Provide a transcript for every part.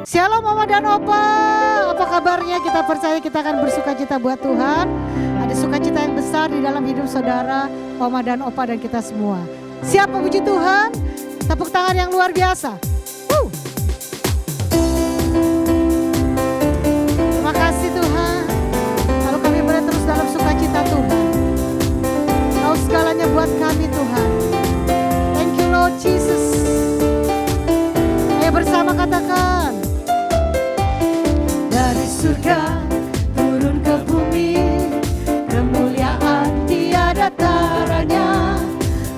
Shalom Mama dan Opa, apa kabarnya? Kita percaya kita akan bersuka cita buat Tuhan. Ada sukacita yang besar di dalam hidup saudara, Mama dan Opa dan kita semua. Siap memuji Tuhan? Tepuk tangan yang luar biasa. Terima kasih Tuhan. Kalau kami boleh terus dalam sukacita Tuhan. Kau segalanya buat kami Tuhan. Thank you Lord Jesus. Ayo bersama katakan. Dari surga turun ke bumi, kemuliaan tiada taranya.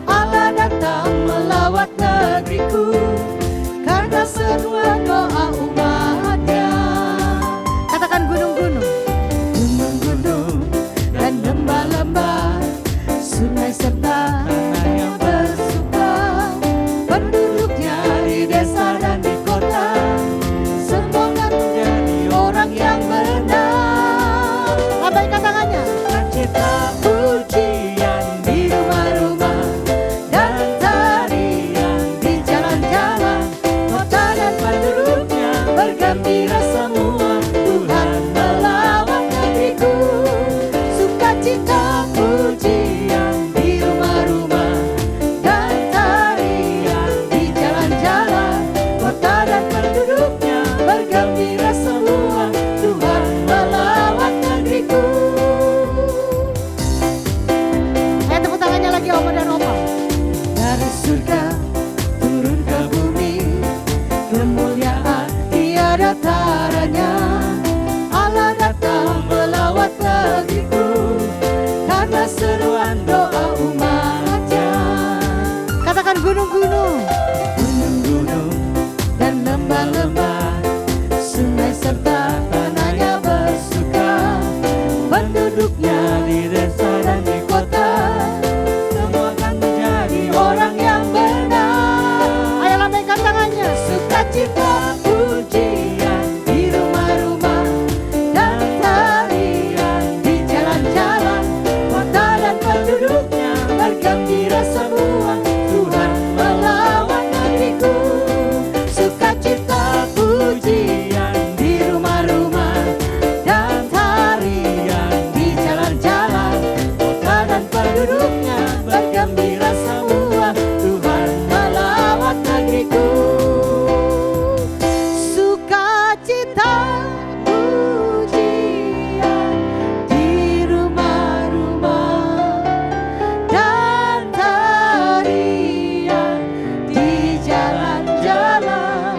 Allah datang melawat negeriku, karena seruan doa umatnya. Katakan gunung-gunung, gunung-gunung dan lembah-lembah, sungai serta tanah yang bersuka, penduduknya di desa dan di kota, semoga menjadi orang yang benar. Lambaikan tangannya. Cita pujian di rumah-rumah dan tarian di jalan-jalan, kota dan penduduknya bergembira semua. Tuhan melawat negeriku, sukacita pujian di rumah-rumah dan tarian di jalan-jalan, kota dan penduduknya bergembira semua. Tuhan melawat negeriku. Tepuk tangannya lagi Oma dan Opa. Dari surga turun ke bumi, kemuliaan tiada taranya. Allah datang melawat negeriku, karena seruan doa umatnya. Katakan gunung-gunung, gunung-gunung dan lembah-lembah, sungai serta tanahnya bersuka, penduduknya di desa dan di kota, semua akan menjadi orang yang benar. Ayo lambaikan tangannya. Sukacita pujian di rumah-rumah dan tarian di jalan-jalan, kota dan penduduknya bergembira semua. Tuhan melawat negeriku, sukacita pujian di rumah-rumah dan tarian di jalan-jalan, kota dan penduduknya bergembira semua. Tuhan melawat negeriku, sukacita pujian di rumah-rumah dan tarian di jalan-jalan,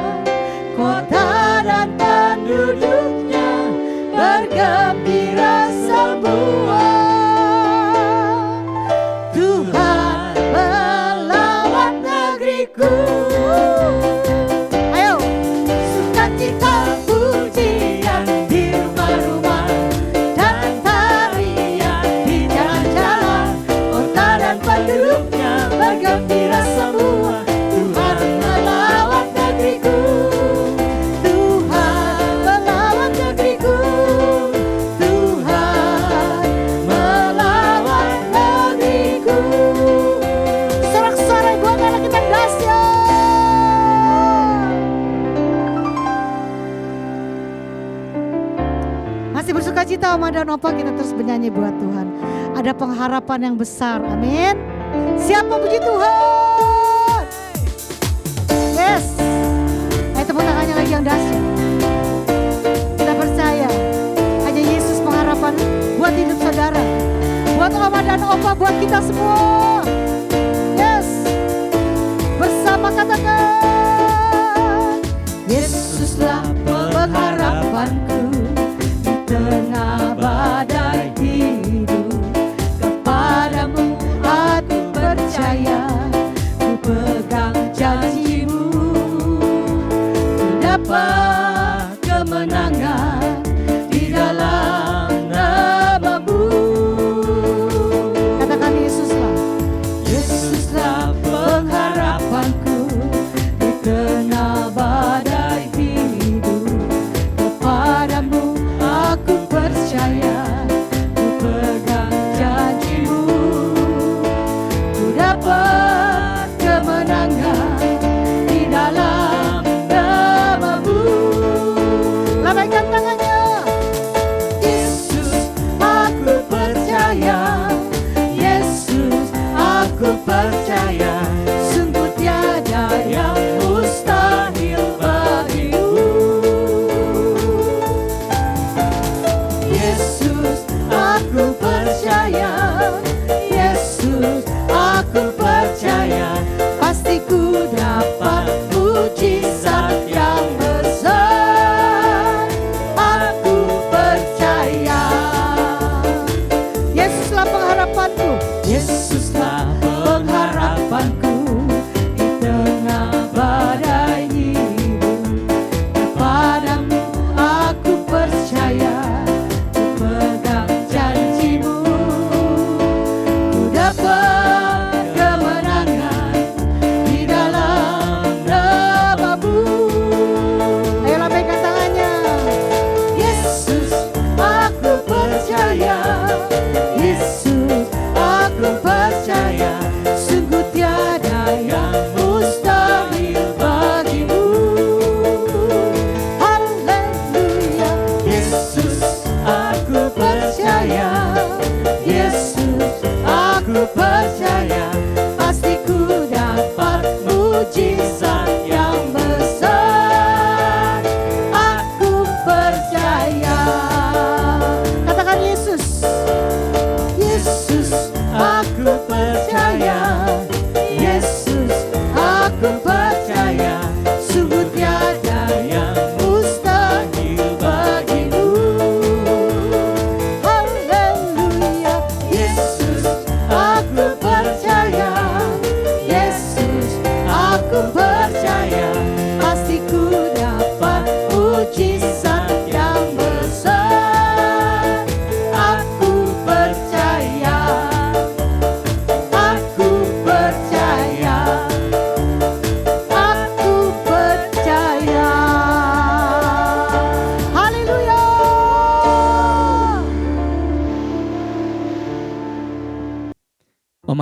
kota dan penduduknya bergembira semua. Tuhan melawat negeriku. Ayo, sukacita pujian di rumah-rumah dan tarian di jalan-jalan, kota dan penduduknya bergembira semua. Tuhan melawat negeriku, Tuhan melawat negeriku, Tuhan melawat negeriku. Sorak-sorai buat anak kita dahsyat. Masih bersukacita Oma dan Opa, kita terus bernyanyi buat Tuhan. Ada pengharapan yang besar, amin. Siap memuji Tuhan. Yes. Ayo tepuk tangannya lagi yang dahsyat. Kita percaya hanya Yesus pengharapan buat hidup saudara, buat Oma dan Opa, buat kita semua. Yes. Bersama katakan, Yesuslah pengharapanku di tengah badai hidup. Kepadamu aku percaya, ku pegang janjimu, ku dapat kemenangan di dalam namamu. Katakan Yesuslah, Yesuslah pengharapanku di tengah badai hidup. Kepadamu aku percaya, ku pegang janjimu, ku dapat kemenangan di dalam namamu.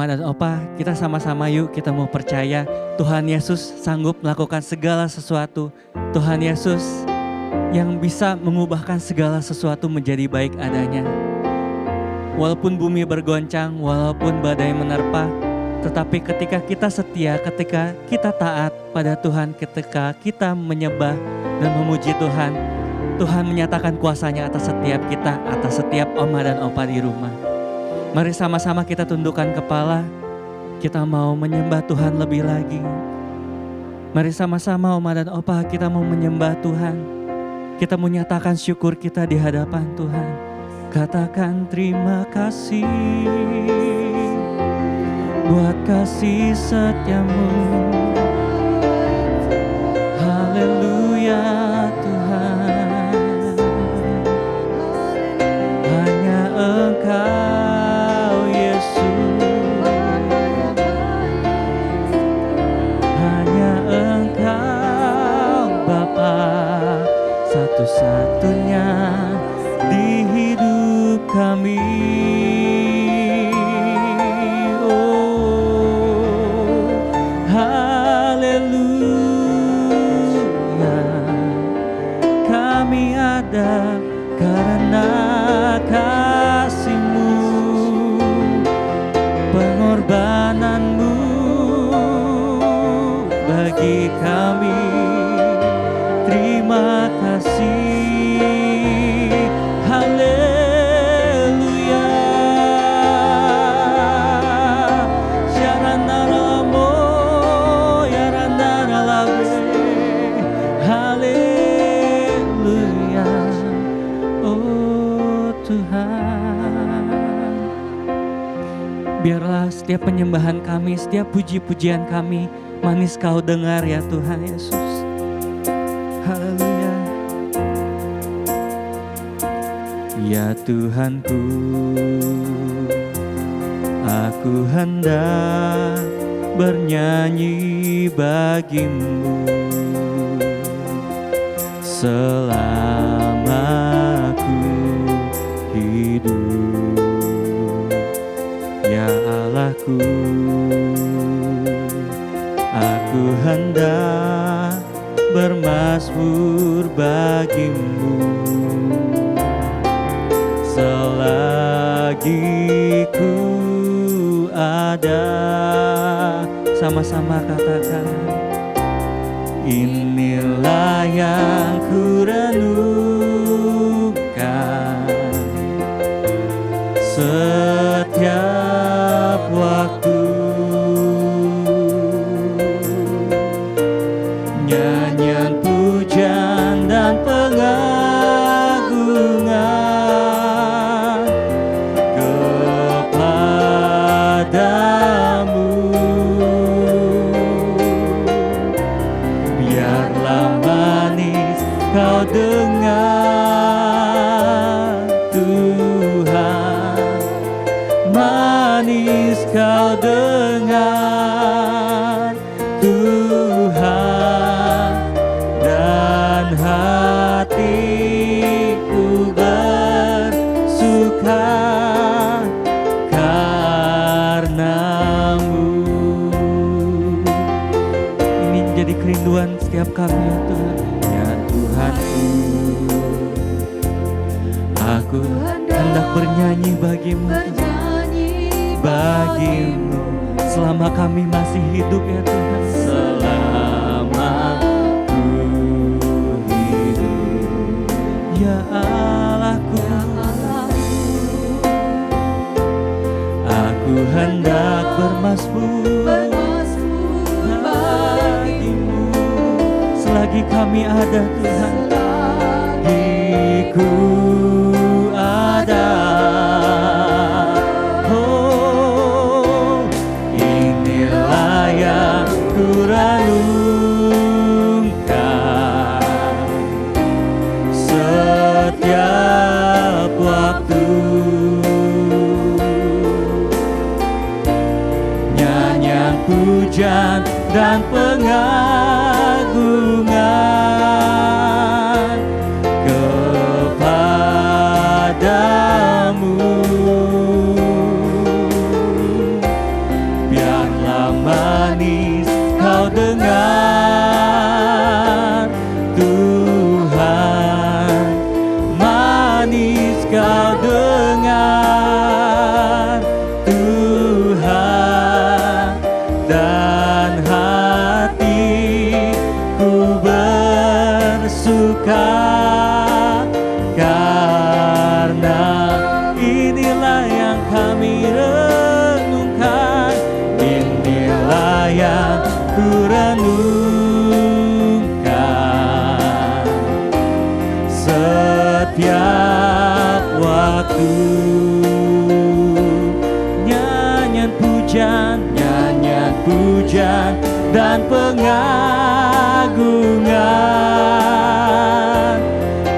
Oma dan Opa, kita sama-sama yuk kita mau percaya Tuhan Yesus sanggup melakukan segala sesuatu. Tuhan Yesus yang bisa mengubahkan segala sesuatu menjadi baik adanya. Walaupun bumi bergoncang, walaupun badai menerpa, tetapi ketika kita setia, ketika kita taat pada Tuhan, ketika kita menyembah dan memuji Tuhan, Tuhan menyatakan kuasanya atas setiap kita, atas setiap Oma dan Opa di rumah. Mari sama-sama kita tundukkan kepala, kita mau menyembah Tuhan lebih lagi. Mari sama-sama Oma dan Opa kita mau menyembah Tuhan. Kita menyatakan syukur kita di hadapan Tuhan. Katakan terima kasih buat kasih setiamu. Haleluya Tuhan, hanya Engkau Yesus, hanya Engkau Bapa, satu-satunya di hidup kami. Karena kasih-Mu, pengorbanan-Mu bagi kami. Terima kasih, haleluya. Syaranaramo, yaranaralabe, haleluya. Tuhan, biarlah setiap penyembahan kami, setiap puji-pujian kami manis Kau dengar ya Tuhan Yesus. Haleluya. Ya Tuhanku, aku hendak bernyanyi bagi-Mu selama hidup, ya Allahku, aku hendak bermazmur bagi-Mu selagi ku ada. Sama-sama katakan, inilah yang ku renungkan setiap waktu, nyanyian pujian dan pengagungan kepadamu. Biarlah manis Kau dengar Tuhan, manis Kau dengar Tuhan, dan hatiku bersuka karena-Mu. Ini menjadi kerinduan setiap kami ya Tuhan. Ya Tuhanku, aku hendak bernyanyi bagi-Mu, bagi-Mu selama kami masih hidup ya Tuhan. Selama ku hidup, ya Allahku, aku hendak bermazmur bagi-Mu selagi kami ada Tuhan. Selagi ada, oh inilah yang ku renungkan setiap waktu, nyanyian pujian dan pengagungan kepada karena inilah yang kami renungkan, inilah yang ku renungkan setiap waktu. Nyanyian pujian dan pengagungan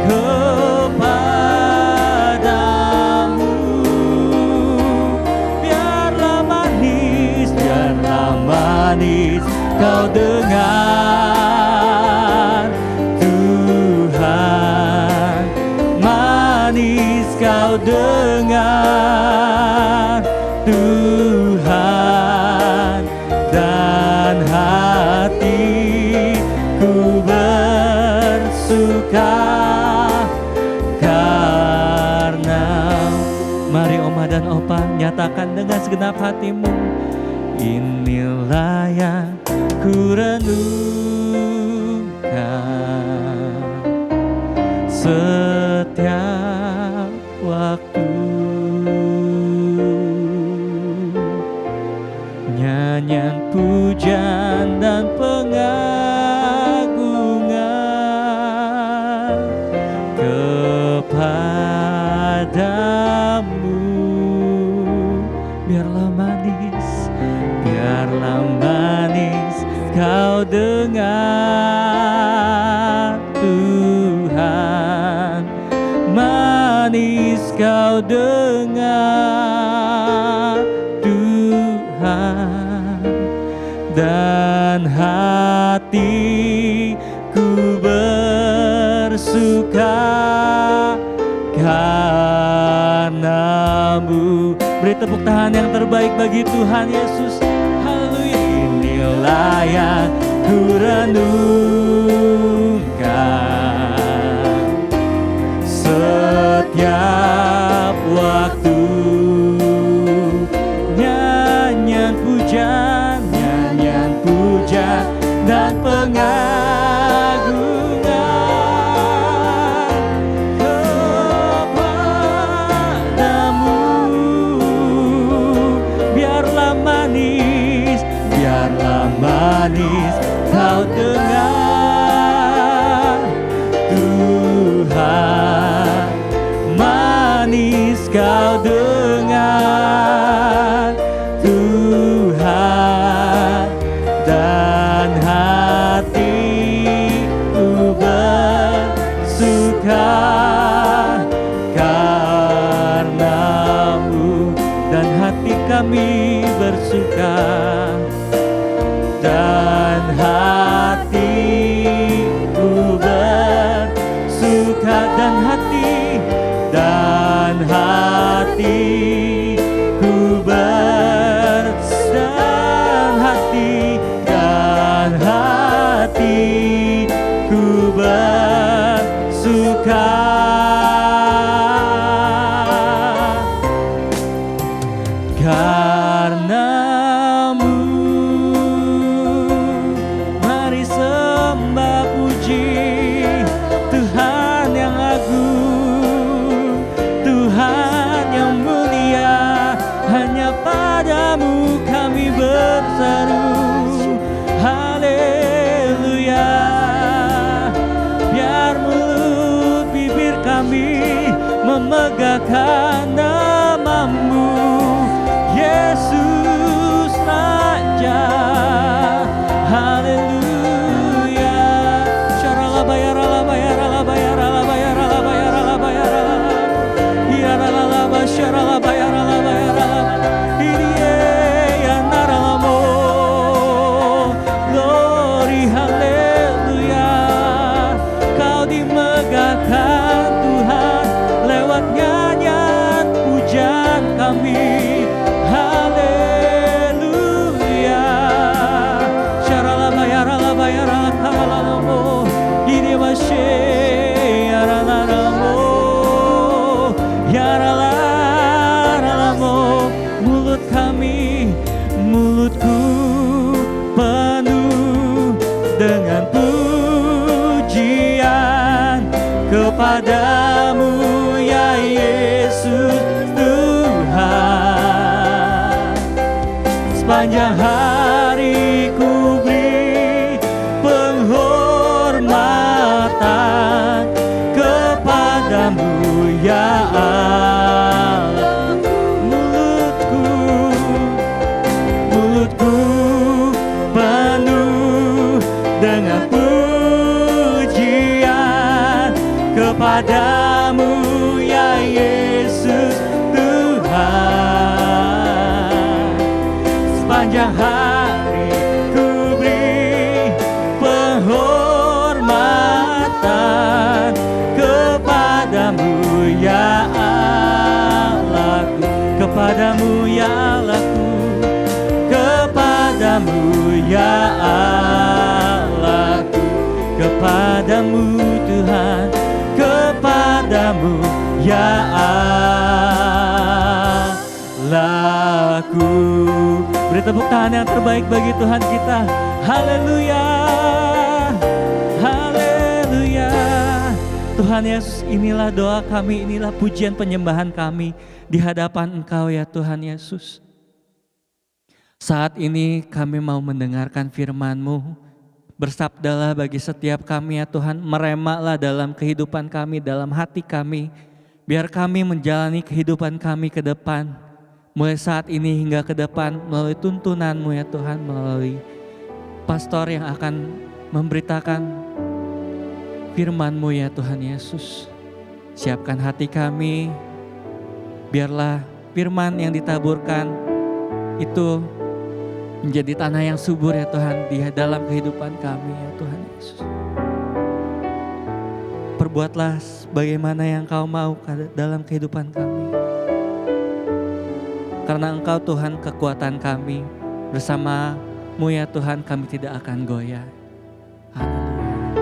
kepadamu. Biarlah manis kau dengar Tuhan, manis kau dengar Tuhan, dan hatiku bersuka karena. Mari Oma dan Opa nyatakan dengan segenap hatimu, inilah yang ku renungkan setiap waktu. Nyanyian pujian dan pengagungan kepadamu. Biarlah manis kau dengar Tuhan, manis kau dengar Tuhan, dan hatiku bersuka karenamu. Beri tepuk tangan yang terbaik bagi Tuhan Yesus. Haleluya. Inilah yang ku renungkan setiap waktu. Nyanyian pujian dan pengagungan kepadamu. Biarlah manis kau dengar Tuhan, manis kau dengar Tuhan, dan hatiku bersuka karenamu, dan hati kami bersuka, dan hatiku bersuka, dan hatiku bersuka karenamu. Mari sembah puji Tuhan yang agung, Tuhan yang mulia. Hanya padamu kami berseru, haleluya. Biar mulut bibir kami memegahkan namamu, Yesus Raja. Haleluya. Glory, haleluya. Kau dimegahkan Tuhan lewat nyanyian pujian kami. Haleluya. Mulut kami, mulutku penuh dengan pujian kepadamu ya Yesus Tuhan. Sepanjang hari ku beri penghormatan kepadamu ya Allah. Mulutku penuh dengan pujian kepadamu ya Yesus Tuhan. Sepanjang hari ku beri penghormatan kepadamu ya Allahku, kepadamu ya Allahku, kepadamu ya Allahku, kepadamu Tuhan, kepadamu ya Allahku. Beri tepuk tangan yang terbaik bagi Tuhan kita. Haleluya, haleluya. Tuhan Yesus, inilah doa kami, inilah pujian penyembahan kami di hadapan Engkau ya Tuhan Yesus. Saat ini kami mau mendengarkan firman-Mu. Bersabdalah bagi setiap kami ya Tuhan, meremaklah dalam kehidupan kami, dalam hati kami. Biar kami menjalani kehidupan kami ke depan, mulai saat ini hingga ke depan, melalui tuntunan-Mu ya Tuhan, melalui pastor yang akan memberitakan firman-Mu ya Tuhan Yesus. Siapkan hati kami, biarlah firman yang ditaburkan itu menjadi tanah yang subur ya Tuhan di dalam kehidupan kami ya Tuhan Yesus. Perbuatlah bagaimana yang Kau mau dalam kehidupan kami. Karena Engkau Tuhan kekuatan kami, bersama-Mu ya Tuhan kami tidak akan goyah. Haleluya.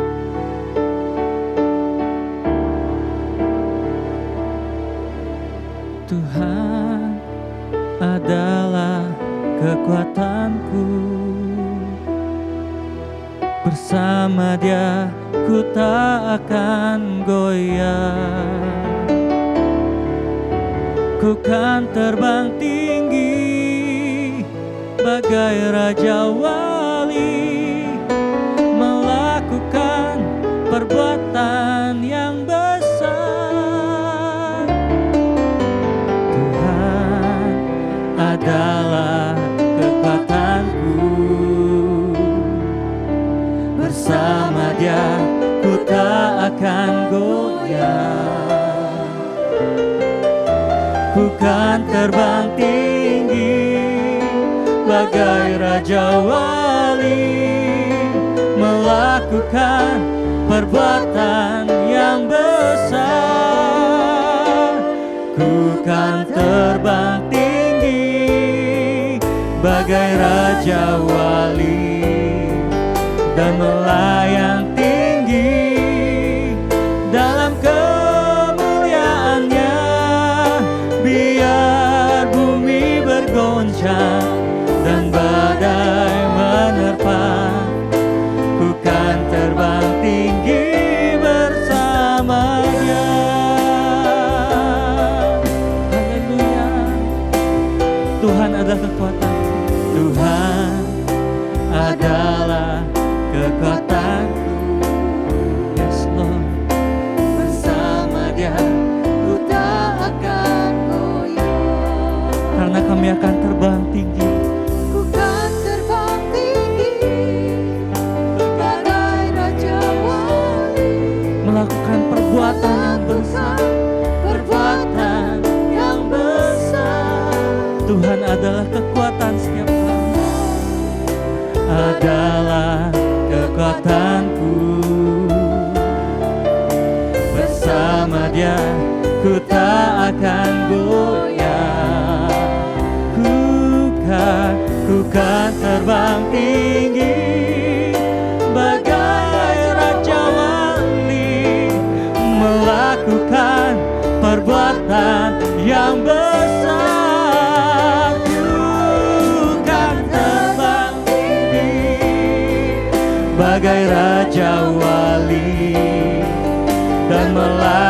Tuhan adalah kekuatanku, bersama Dia ku tak akan goyah. Ku kan terbang tinggi bagai Raja Wali, melakukan perbuatan yang besar. Tuhan adalah kekuatanku, bersama Dia ku tak akan goyah. Ku kan terbang tinggi bagai Raja Wali, melakukan perbuatan yang besar. Ku kan terbang tinggi bagai Raja Wali, dan melayang tinggi dalam kemuliaannya. Biar bumi bergoncang dan badai menerpa, ku kan terbang tinggi bersamanya. Haleluya. Tuhan adalah kekuatan. Tuhan adalah kekuatanku. Yes Lord. Bersama Dia ku tak akan goyah. Karena kami akan terbang tinggi. Ku kan terbang tinggi bagai Raja Wali, Melakukan perbuatan yang besar. perbuatan yang besar. Tuhan adalah kekuatan setiap kami. Adalah kekuatanku, bersama Dia ku tak akan goyah. Ku kan terbang tinggi bagai Raja Wali, melakukan perbuatan yang besar. Ku kan terbang tinggi bagai Raja Wali, dan melakukan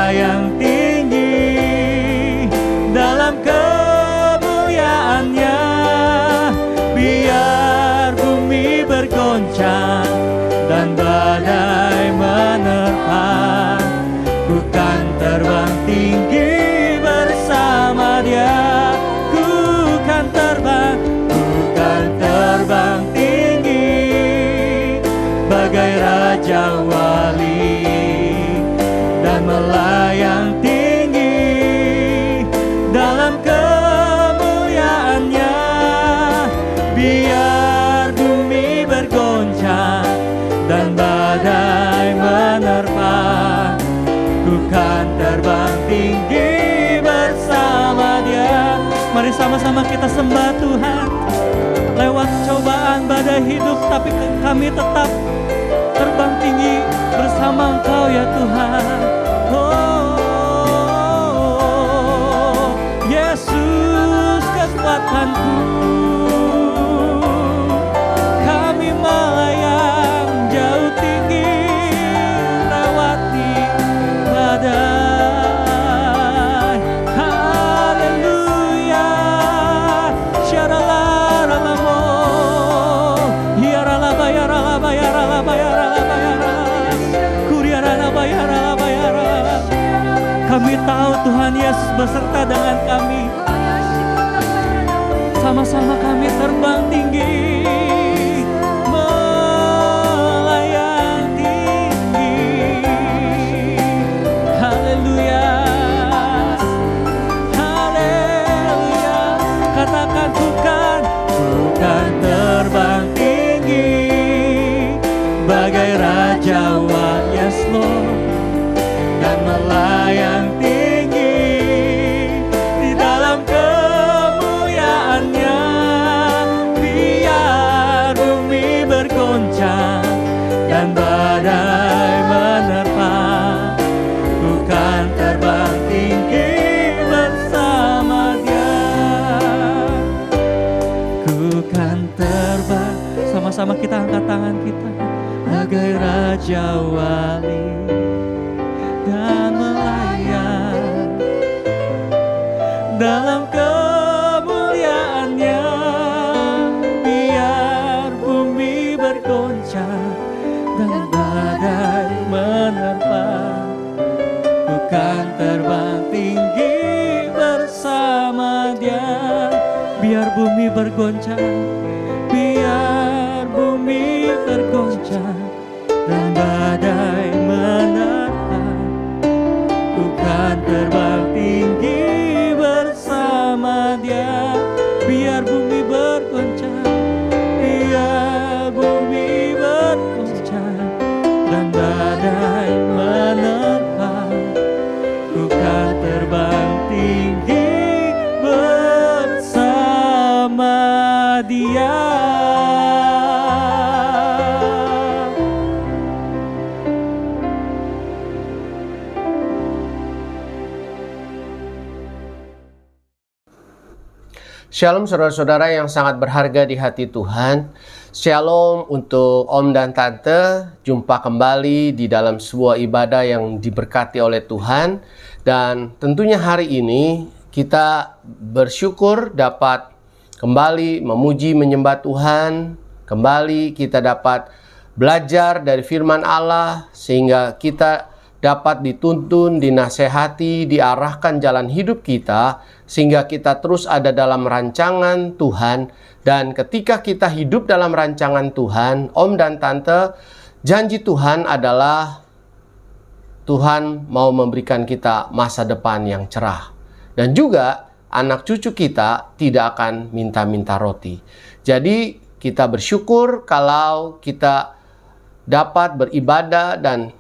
kan terbang tinggi bersama Dia. Mari sama-sama kita sembah Tuhan. Lewat cobaan badai hidup, tapi kami tetap terbang tinggi bersama Engkau ya Tuhan. Oh, Yesus kekuatanku, kami melayang jauh tinggi lewati badai. Haleluya, syaralaralamo, hiaralaba yaralaba yaralaba yaralaba yaralaba, kuriaralaba yaralaba yaralaba. Kami tahu Tuhan Yesus beserta dengan kami. Sama-sama kami terbang tinggi, melayang tinggi. Haleluya, haleluya. Katakan bukan terbang tinggi bagai Raja Yes Lord, dan melayang tinggi di dalam kemuliaannya. Biar bumi bergoncang dan badai menerpa, bukan terbang tinggi bersama Dia. Ku kan terbang, sama-sama kita angkat tangan kita, bagai Raja Wali dan melayang dalam kemuliaannya. Biar bumi bergoncang dan badai menerpa, bukan terbang tinggi bersama Dia. Biar bumi bergoncang, biar bumi bergoncang dan badai menerpa, bukan terbang tinggi bersama Dia. Biar bumi bergoncang, biar bumi bergoncang dan badai menerpa, bukan terbang tinggi bersama Dia. Shalom saudara-saudara yang sangat berharga di hati Tuhan. Shalom untuk Om dan Tante. Jumpa kembali di dalam sebuah ibadah yang diberkati oleh Tuhan. Dan tentunya hari ini kita bersyukur dapat kembali memuji menyembah Tuhan. Kembali kita dapat belajar dari firman Allah sehingga kita dapat dituntun, dinasehati, diarahkan jalan hidup kita, sehingga kita terus ada dalam rancangan Tuhan. Dan ketika kita hidup dalam rancangan Tuhan, Om dan Tante, janji Tuhan adalah Tuhan mau memberikan kita masa depan yang cerah. Dan juga anak cucu kita tidak akan minta-minta roti. Jadi kita bersyukur kalau kita dapat beribadah, dan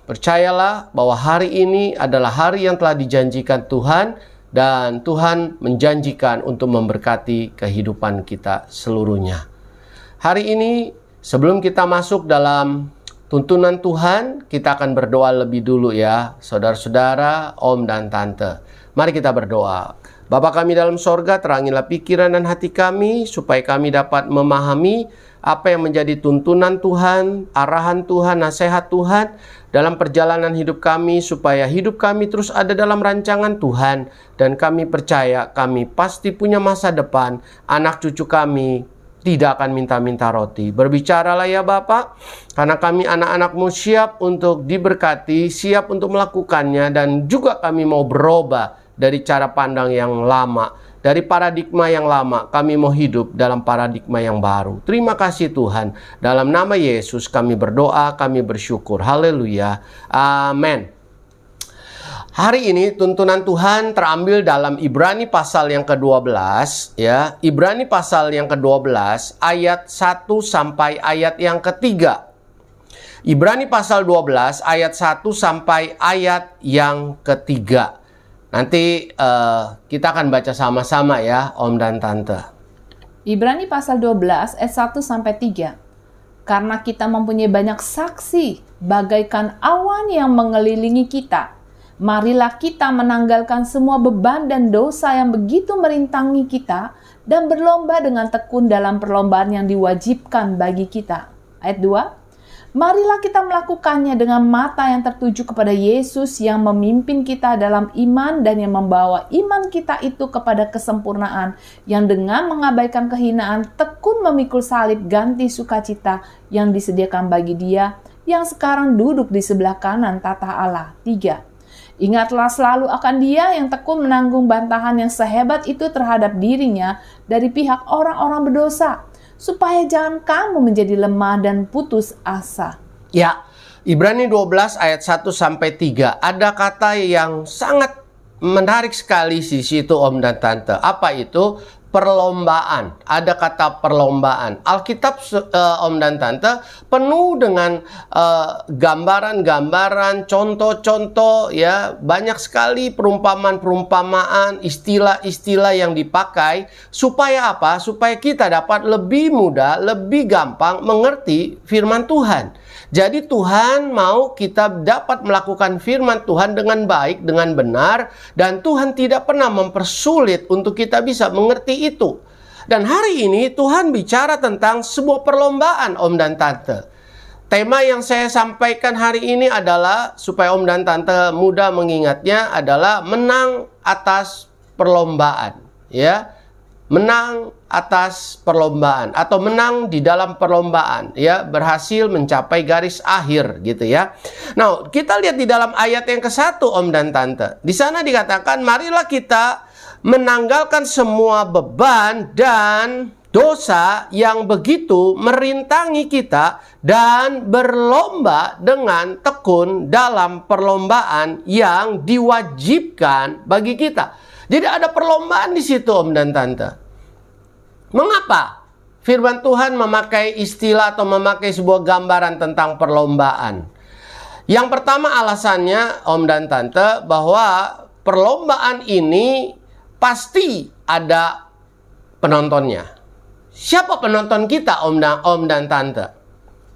percayalah bahwa hari ini adalah hari yang telah dijanjikan Tuhan, dan Tuhan menjanjikan untuk memberkati kehidupan kita seluruhnya. Hari ini sebelum kita masuk dalam tuntunan Tuhan, kita akan berdoa lebih dulu ya, saudara-saudara, Om dan Tante. Mari kita berdoa. Bapa kami dalam sorga, terangilah pikiran dan hati kami, supaya kami dapat memahami apa yang menjadi tuntunan Tuhan, arahan Tuhan, nasihat Tuhan dalam perjalanan hidup kami, supaya hidup kami terus ada dalam rancangan Tuhan. Dan kami percaya kami pasti punya masa depan. Anak cucu kami tidak akan minta-minta roti. Berbicaralah ya Bapak, karena kami anak-anak-Mu siap untuk diberkati, siap untuk melakukannya. Dan juga kami mau berubah dari cara pandang yang lama, dari paradigma yang lama. Kami mau hidup dalam paradigma yang baru. Terima kasih Tuhan. Dalam nama Yesus kami berdoa, kami bersyukur. Haleluya. Amin. Hari ini tuntunan Tuhan terambil dalam Ibrani pasal yang ke-12 ya. Ibrani pasal yang ke-12 ayat 1 sampai ayat yang ke-3. Ibrani pasal 12 ayat 1 sampai ayat yang ketiga. Nanti kita akan baca sama-sama ya, Om dan Tante. Ibrani pasal 12 ayat 1 sampai 3. Karena kita mempunyai banyak saksi bagaikan awan yang mengelilingi kita. Marilah kita menanggalkan semua beban dan dosa yang begitu merintangi kita dan berlomba dengan tekun dalam perlombaan yang diwajibkan bagi kita. Ayat 2. Marilah kita melakukannya dengan mata yang tertuju kepada Yesus yang memimpin kita dalam iman dan yang membawa iman kita itu kepada kesempurnaan, yang dengan mengabaikan kehinaan tekun memikul salib ganti sukacita yang disediakan bagi Dia yang sekarang duduk di sebelah kanan tahta Allah. 3. Ingatlah selalu akan Dia yang tekun menanggung bantahan yang sehebat itu terhadap dirinya dari pihak orang-orang berdosa, supaya jangan kamu menjadi lemah dan putus asa. Ya, Ibrani 12 ayat 1 sampai 3. Ada kata yang sangat menarik sekali di situ, Om dan Tante. Apa itu? Perlombaan. Ada kata perlombaan. Alkitab, Om dan Tante, penuh dengan gambaran-gambaran, contoh-contoh, ya, banyak sekali perumpamaan-perumpamaan, istilah-istilah yang dipakai supaya apa? Supaya kita dapat lebih mudah, lebih gampang mengerti firman Tuhan. Jadi Tuhan mau kita dapat melakukan firman Tuhan dengan baik, dengan benar, dan Tuhan tidak pernah mempersulit untuk kita bisa mengerti itu. Dan hari ini Tuhan bicara tentang sebuah perlombaan, Om dan Tante. Tema yang saya sampaikan hari ini adalah, supaya Om dan Tante mudah mengingatnya, adalah menang atas perlombaan, ya. Menang atas perlombaan atau menang di dalam perlombaan, ya, berhasil mencapai garis akhir gitu ya. Nah, kita lihat di dalam ayat yang ke-1, Om dan Tante. Di sana dikatakan, marilah kita menanggalkan semua beban dan dosa yang begitu merintangi kita dan berlomba dengan tekun dalam perlombaan yang diwajibkan bagi kita. Jadi ada perlombaan di situ, Om dan Tante. Mengapa firman Tuhan memakai istilah atau memakai sebuah gambaran tentang perlombaan? Yang pertama alasannya, Om dan Tante, bahwa perlombaan ini pasti ada penontonnya. Siapa penonton kita, Om dan Tante?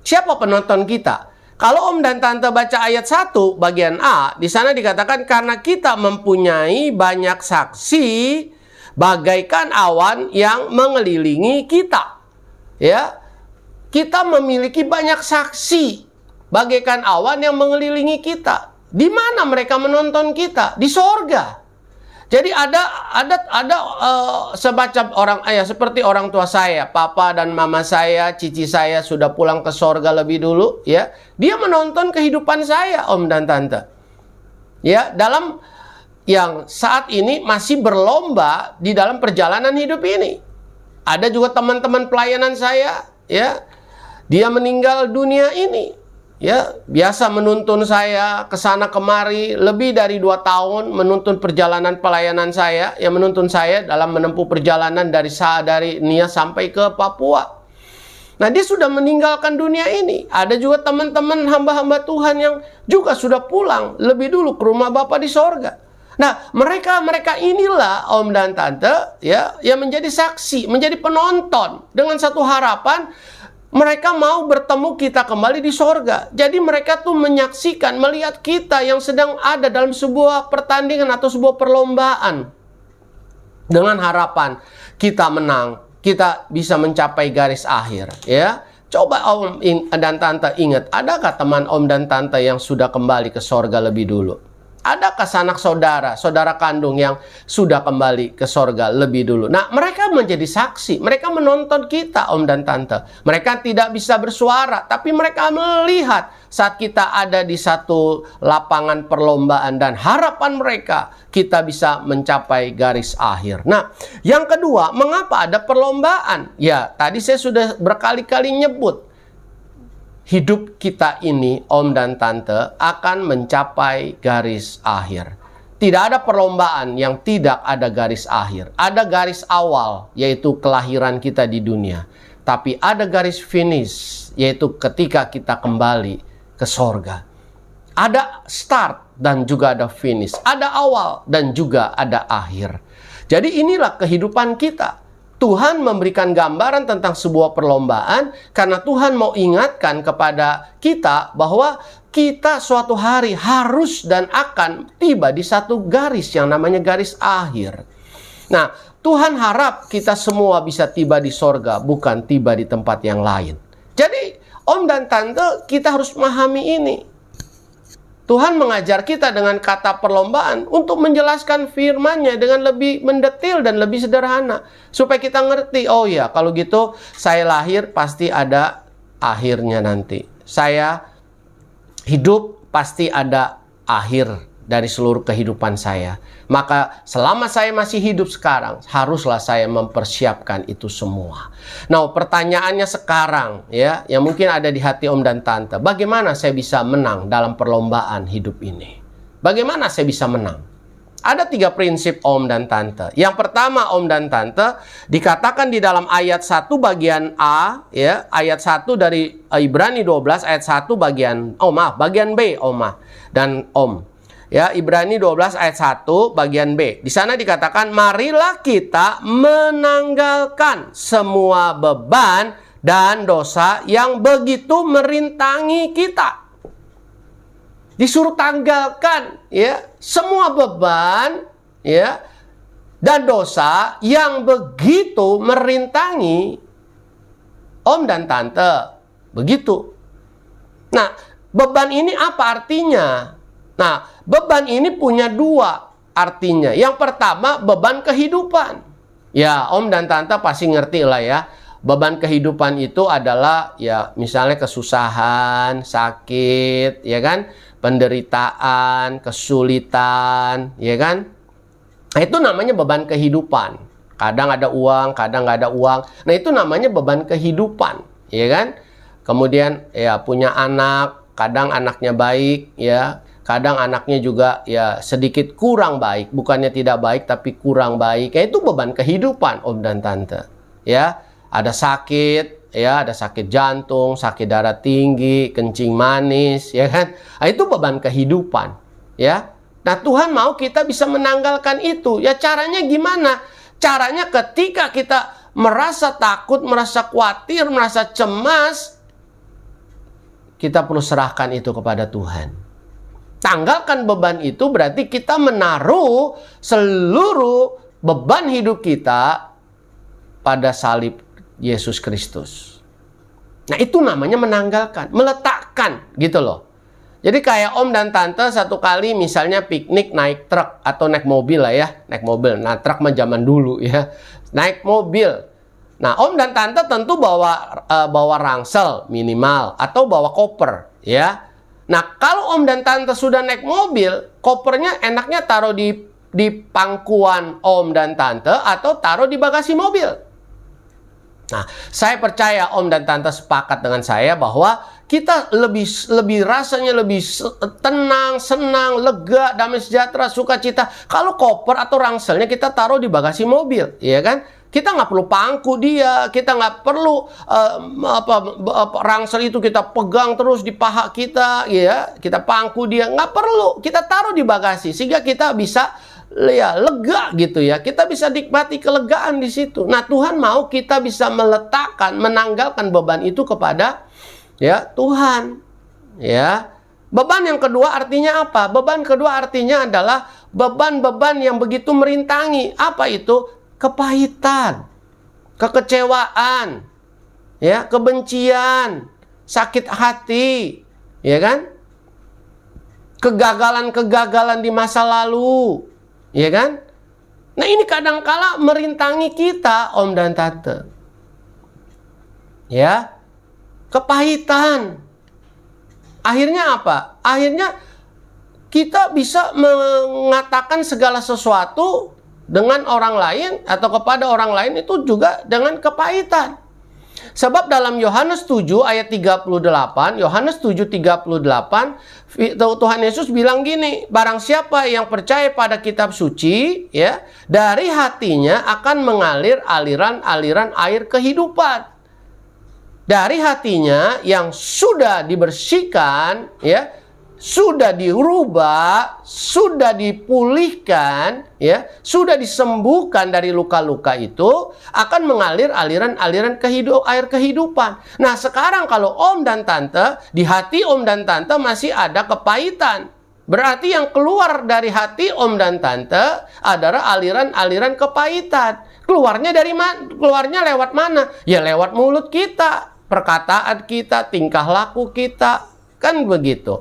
Siapa penonton kita? Kalau Om dan Tante baca ayat 1 bagian A, di sana dikatakan karena kita mempunyai banyak saksi bagaikan awan yang mengelilingi kita. Ya. Kita memiliki banyak saksi bagaikan awan yang mengelilingi kita. Di mana mereka menonton kita? Di sorga. Jadi ada semacam orang, seperti orang tua saya, papa dan mama saya, cici saya sudah pulang ke sorga lebih dulu, ya. Dia menonton kehidupan saya, Om dan Tante. Ya, dalam yang saat ini masih berlomba di dalam perjalanan hidup ini. Ada juga teman-teman pelayanan saya, ya. Dia meninggal dunia ini. Ya, biasa menuntun saya ke sana kemari lebih dari 2 tahun menuntun perjalanan pelayanan saya, yang menuntun saya dalam menempuh perjalanan dari Nia sampai ke Papua. Nah, dia sudah meninggalkan dunia ini. Ada juga teman-teman hamba-hamba Tuhan yang juga sudah pulang lebih dulu ke rumah Bapa di sorga. Nah, mereka inilah, Om dan Tante, ya, yang menjadi saksi, menjadi penonton dengan satu harapan. Mereka mau bertemu kita kembali di sorga. Jadi mereka tuh menyaksikan, melihat kita yang sedang ada dalam sebuah pertandingan atau sebuah perlombaan. Dengan harapan kita menang, kita bisa mencapai garis akhir. Ya, coba Om dan Tante ingat, adakah teman Om dan Tante yang sudah kembali ke sorga lebih dulu? Adakah sanak saudara, saudara kandung yang sudah kembali ke sorga lebih dulu? Nah, mereka menjadi saksi. Mereka menonton kita, Om dan Tante. Mereka tidak bisa bersuara, tapi mereka melihat saat kita ada di satu lapangan perlombaan. Dan harapan mereka, kita bisa mencapai garis akhir. Nah, yang kedua, mengapa ada perlombaan? Ya, tadi saya sudah berkali-kali nyebut. Hidup kita ini, Om dan Tante, akan mencapai garis akhir. Tidak ada perlombaan yang tidak ada garis akhir. Ada garis awal, yaitu kelahiran kita di dunia. Tapi ada garis finish, yaitu ketika kita kembali ke sorga. Ada start dan juga ada finish. Ada awal dan juga ada akhir. Jadi inilah kehidupan kita. Tuhan memberikan gambaran tentang sebuah perlombaan karena Tuhan mau ingatkan kepada kita bahwa kita suatu hari harus dan akan tiba di satu garis yang namanya garis akhir. Nah, Tuhan harap kita semua bisa tiba di sorga, bukan tiba di tempat yang lain. Jadi, Om dan Tante, kita harus memahami ini. Tuhan mengajar kita dengan kata perlombaan untuk menjelaskan firman-Nya dengan lebih mendetil dan lebih sederhana. Supaya kita ngerti, oh ya, kalau gitu saya lahir pasti ada akhirnya nanti. Saya hidup pasti ada akhir dari seluruh kehidupan saya. Maka selama saya masih hidup sekarang, haruslah saya mempersiapkan itu semua. Nah, pertanyaannya sekarang ya, yang mungkin ada di hati Om dan Tante, bagaimana saya bisa menang dalam perlombaan hidup ini? Bagaimana saya bisa menang? Ada 3 prinsip Om dan Tante. Yang pertama, Om dan Tante, dikatakan di dalam ayat 1 bagian A, ya, ayat 1 dari Ibrani 12 ayat 1 bagian B, Oma dan Om. Ya, Ibrani 12 ayat 1 bagian B. Di sana dikatakan, marilah kita menanggalkan semua beban dan dosa yang begitu merintangi kita. Disuruh tanggalkan ya semua beban ya dan dosa yang begitu merintangi Om dan Tante. Begitu. Nah, beban ini apa artinya? Nah, beban ini punya 2 artinya. Yang pertama, beban kehidupan. Ya, Om dan Tante pasti ngerti lah ya. Beban kehidupan itu adalah ya misalnya kesusahan, sakit, ya kan? Penderitaan, kesulitan, ya kan? Nah, itu namanya beban kehidupan. Kadang ada uang, kadang nggak ada uang. Nah, itu namanya beban kehidupan, ya kan? Kemudian ya punya anak, kadang anaknya baik, ya. Kadang anaknya juga ya sedikit kurang baik, bukannya tidak baik tapi kurang baik. Ya, itu beban kehidupan Om dan Tante. Ya, ada sakit, ya, ada sakit jantung, sakit darah tinggi, kencing manis, ya kan? Nah, itu beban kehidupan, ya. Nah, Tuhan mau kita bisa menanggalkan itu. Ya, caranya gimana? Caranya ketika kita merasa takut, merasa khawatir, merasa cemas, kita perlu serahkan itu kepada Tuhan. Tanggalkan beban itu berarti kita menaruh seluruh beban hidup kita pada salib Yesus Kristus. Nah, itu namanya menanggalkan, meletakkan gitu loh. Jadi kayak Om dan Tante satu kali misalnya piknik naik truk atau naik mobil lah ya, naik mobil. Nah, truk mah zaman dulu ya. Naik mobil. Nah, Om dan Tante tentu bawa rangsel minimal atau bawa koper ya. Nah, kalau Om dan Tante sudah naik mobil, kopernya enaknya taruh di pangkuan Om dan Tante atau taruh di bagasi mobil. Nah, saya percaya Om dan Tante sepakat dengan saya bahwa kita lebih rasanya lebih tenang, senang, lega, damai sejahtera, sukacita kalau koper atau rangselnya kita taruh di bagasi mobil, ya kan? Kita nggak perlu pangku dia, kita nggak perlu rangsel itu kita pegang terus di paha kita, ya, kita pangku dia, nggak perlu, kita taruh di bagasi sehingga kita bisa ya lega gitu ya, kita bisa nikmati kelegaan di situ. Nah, Tuhan mau kita bisa meletakkan, menanggalkan beban itu kepada ya Tuhan, ya. Beban yang kedua artinya apa? Beban kedua artinya adalah beban-beban yang begitu merintangi. Apa itu? Kepahitan, kekecewaan, ya, kebencian, sakit hati, ya kan? Kegagalan-kegagalan di masa lalu, ya kan? Nah, ini kadangkala merintangi kita, Om dan Tante. Ya. Kepahitan. Akhirnya apa? Akhirnya kita bisa mengatakan segala sesuatu dengan orang lain atau kepada orang lain itu juga dengan kepahitan. Sebab dalam Yohanes 7 ayat 38, Yohanes 7:38, Tuhan Yesus bilang gini, barang siapa yang percaya pada kitab suci, ya, dari hatinya akan mengalir aliran-aliran air kehidupan. dari hatinya yang sudah dibersihkan, ya, sudah dirubah, sudah dipulihkan, ya, sudah disembuhkan dari luka-luka itu, akan mengalir aliran-aliran air kehidupan. Nah, sekarang kalau om dan tante, di hati om dan tante masih ada kepahitan. Berarti yang keluar dari hati om dan tante adalah aliran-aliran kepahitan. Keluarnya dari mana? Keluarnya lewat mana? Ya lewat mulut kita, perkataan kita, tingkah laku kita. Kan begitu.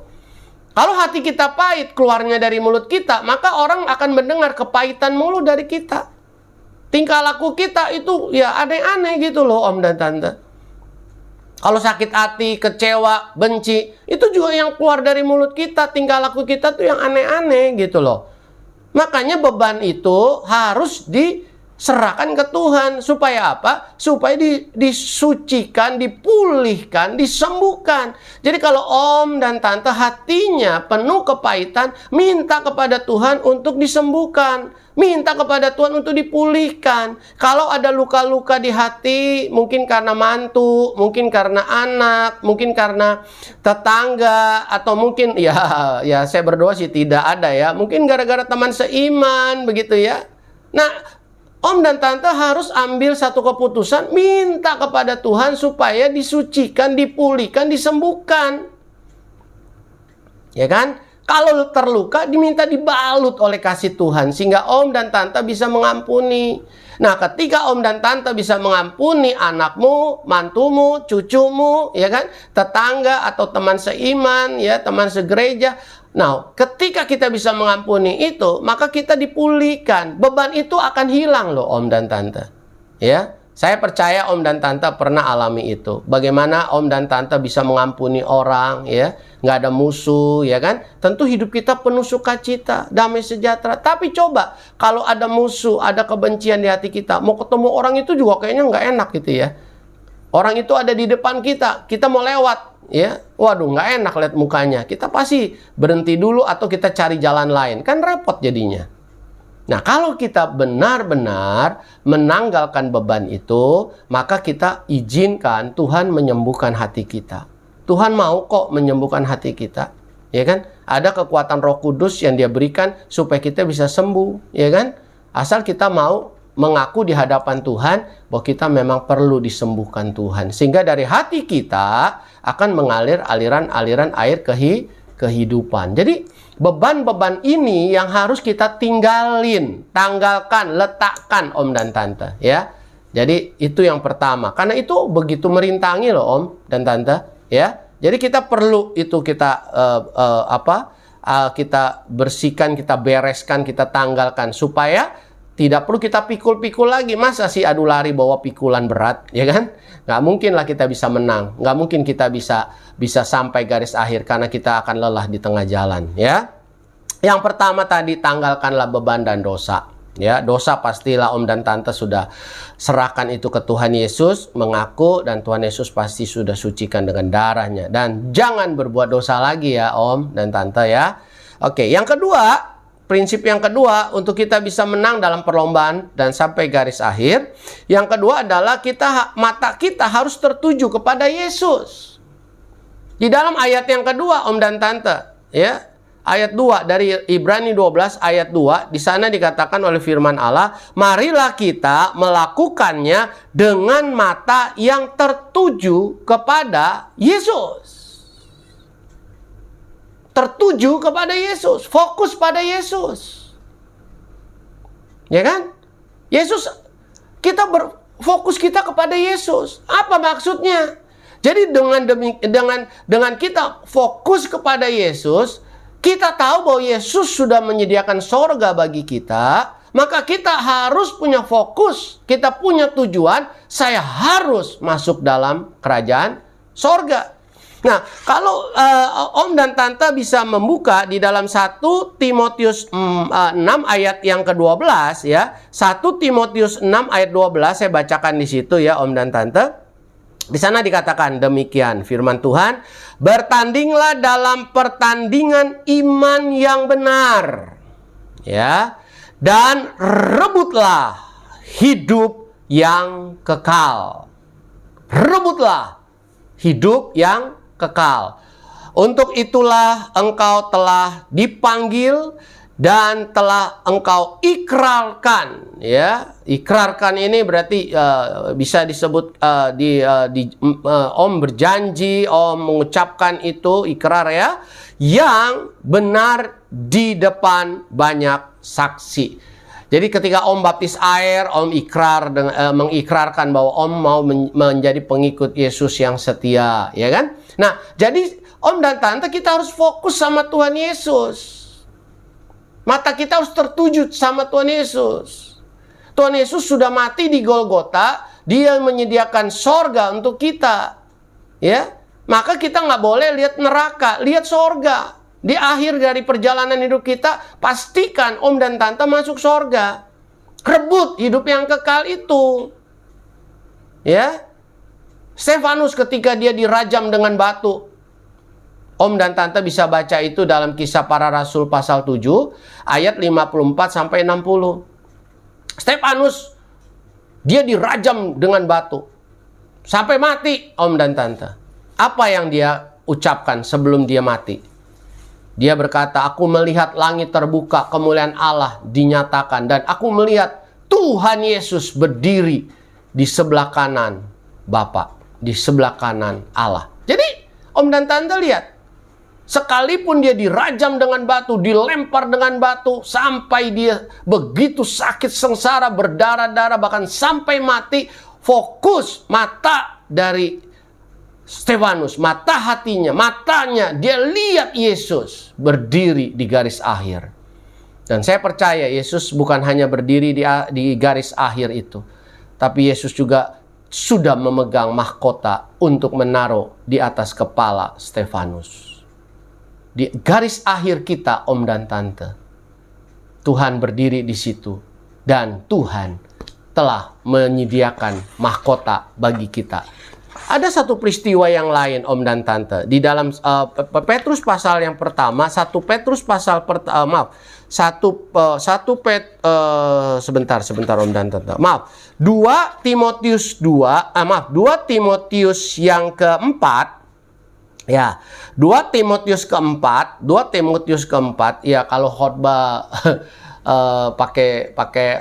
Kalau hati kita pahit, keluarnya dari mulut kita, maka orang akan mendengar kepahitan mulu dari kita. Tingkah laku kita itu ya aneh-aneh gitu loh om dan tante. Kalau sakit hati, kecewa, benci, itu juga yang keluar dari mulut kita, tingkah laku kita tuh yang aneh-aneh gitu loh. Makanya beban itu harus diserahkan ke Tuhan. Supaya apa? Supaya disucikan, dipulihkan, disembuhkan. Jadi kalau om dan tante hatinya penuh kepahitan, minta kepada Tuhan untuk disembuhkan. Minta kepada Tuhan untuk dipulihkan. Kalau ada luka-luka di hati, mungkin karena mantu, mungkin karena anak, mungkin karena tetangga, atau mungkin ya saya berdoa sih tidak ada ya. Mungkin gara-gara teman seiman begitu ya. Nah, om dan tante harus ambil satu keputusan, minta kepada Tuhan supaya disucikan, dipulihkan, disembuhkan. Ya kan? Kalau terluka, diminta dibalut oleh kasih Tuhan. Sehingga om dan tante bisa mengampuni. Nah, ketika om dan tante bisa mengampuni anakmu, mantumu, cucumu, ya kan, tetangga atau teman seiman, ya, teman segereja. Nah, ketika kita bisa mengampuni itu, maka kita dipulihkan. Beban itu akan hilang loh om dan tante. Ya. Saya percaya om dan tante pernah alami itu. Bagaimana om dan tante bisa mengampuni orang, ya, nggak ada musuh, ya kan? Tentu hidup kita penuh sukacita, damai sejahtera. Tapi coba, kalau ada musuh, ada kebencian di hati kita, mau ketemu orang itu juga kayaknya nggak enak gitu ya. Orang itu ada di depan kita mau lewat, ya, waduh nggak enak lihat mukanya. Kita pasti berhenti dulu atau kita cari jalan lain, kan repot jadinya. Nah, kalau kita benar-benar menanggalkan beban itu, maka kita izinkan Tuhan menyembuhkan hati kita. Tuhan mau kok menyembuhkan hati kita, ya kan? Ada kekuatan Roh Kudus yang Dia berikan supaya kita bisa sembuh, ya kan? Asal kita mau mengaku di hadapan Tuhan bahwa kita memang perlu disembuhkan Tuhan. Sehingga dari hati kita akan mengalir aliran-aliran air kehidupan. Jadi beban-beban ini yang harus kita tinggalin, tanggalkan, letakkan om dan tante, ya. Jadi itu yang pertama. Karena itu begitu merintangi loh om dan tante, ya. Jadi kita perlu itu kita kita bersihkan, kita bereskan, kita tanggalkan supaya tidak perlu kita pikul-pikul lagi. Masa sih adu lari bawa pikulan berat, ya kan? Nggak mungkin lah kita bisa menang. Nggak mungkin kita bisa sampai garis akhir karena kita akan lelah di tengah jalan, ya. Yang pertama tadi, tanggalkanlah beban dan dosa. Ya, dosa pastilah om dan tante sudah serahkan itu ke Tuhan Yesus, mengaku, dan Tuhan Yesus pasti sudah sucikan dengan darahnya. Dan jangan berbuat dosa lagi ya om dan tante ya. Oke, yang kedua, prinsip yang kedua untuk kita bisa menang dalam perlombaan dan sampai garis akhir. Yang kedua adalah mata kita harus tertuju kepada Yesus. Di dalam ayat yang kedua om dan tante, ya. Ayat 2 dari Ibrani 12 ayat 2, di sana dikatakan oleh firman Allah, marilah kita melakukannya dengan mata yang tertuju kepada Yesus. Tertuju kepada Yesus, fokus pada Yesus. Ya kan? Yesus, kita berfokus kita kepada Yesus. Apa maksudnya? Jadi dengan kita fokus kepada Yesus, kita tahu bahwa Yesus sudah menyediakan sorga bagi kita, maka kita harus punya fokus, kita punya tujuan, saya harus masuk dalam kerajaan sorga. Nah, kalau om dan tante bisa membuka di dalam 1 Timotius 6 ayat yang ke-12 ya. 1 Timotius 6 ayat 12 saya bacakan di situ ya om dan tante. Di sana dikatakan demikian firman Tuhan, bertandinglah dalam pertandingan iman yang benar, ya, dan rebutlah hidup yang kekal. Rebutlah hidup yang kekal. Untuk itulah engkau telah dipanggil dan telah engkau ikrarkan, ya. Ikrarkan ini berarti bisa disebut Om berjanji, Om mengucapkan itu ikrar, ya, yang benar di depan banyak saksi. Jadi ketika Om baptis air, Om mengikrarkan bahwa Om mau menjadi pengikut Yesus yang setia, ya kan? Nah, jadi Om dan Tante kita harus fokus sama Tuhan Yesus. Mata kita harus tertuju sama Tuhan Yesus. Tuhan Yesus sudah mati di Golgota, Dia menyediakan sorga untuk kita, ya. Maka kita nggak boleh lihat neraka, lihat sorga. Di akhir dari perjalanan hidup kita, pastikan Om dan Tante masuk sorga. Rebut hidup yang kekal itu, ya. Stefanus ketika dia dirajam dengan batu, Om dan Tante bisa baca itu dalam Kisah Para Rasul pasal 7 ayat 54 sampai 60. Stefanus dia dirajam dengan batu sampai mati, Om dan Tante. Apa yang dia ucapkan sebelum dia mati? Dia berkata, aku melihat langit terbuka, kemuliaan Allah dinyatakan, dan aku melihat Tuhan Yesus berdiri di sebelah kanan Bapa, di sebelah kanan Allah. Jadi Om dan Tante lihat, sekalipun dia dirajam dengan batu, dilempar dengan batu, sampai dia begitu sakit, sengsara, berdarah-darah, bahkan sampai mati, fokus mata dari Stefanus, mata hatinya, matanya, dia lihat Yesus berdiri di garis akhir. Dan saya percaya Yesus bukan hanya berdiri di garis akhir itu, tapi Yesus juga sudah memegang mahkota untuk menaruh di atas kepala Stefanus. Di garis akhir kita, Om dan Tante, Tuhan berdiri di situ, dan Tuhan telah menyediakan mahkota bagi kita. Ada satu peristiwa yang lain, Om dan Tante, di dalam Petrus pasal yang pertama, sebentar Om dan Tante. 2 Timotius yang keempat. Ya, 2 Timotius keempat, ya kalau khotbah pakai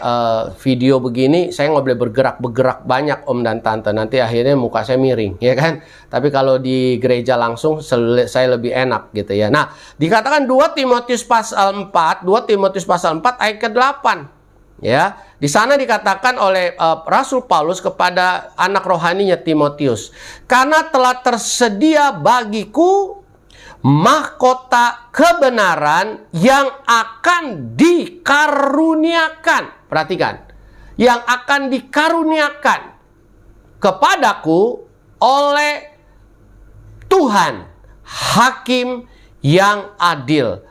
video begini, saya nggak boleh bergerak banyak, Om dan Tante. Nanti akhirnya muka saya miring, ya kan? Tapi kalau di gereja langsung saya lebih enak gitu ya. Nah, dikatakan 2 Timotius pasal 4 ayat ke-8. Ya, di sana dikatakan oleh Rasul Paulus kepada anak rohaninya Timotius, karena telah tersedia bagiku mahkota kebenaran yang akan dikaruniakan. Perhatikan, yang akan dikaruniakan kepadaku oleh Tuhan, Hakim yang adil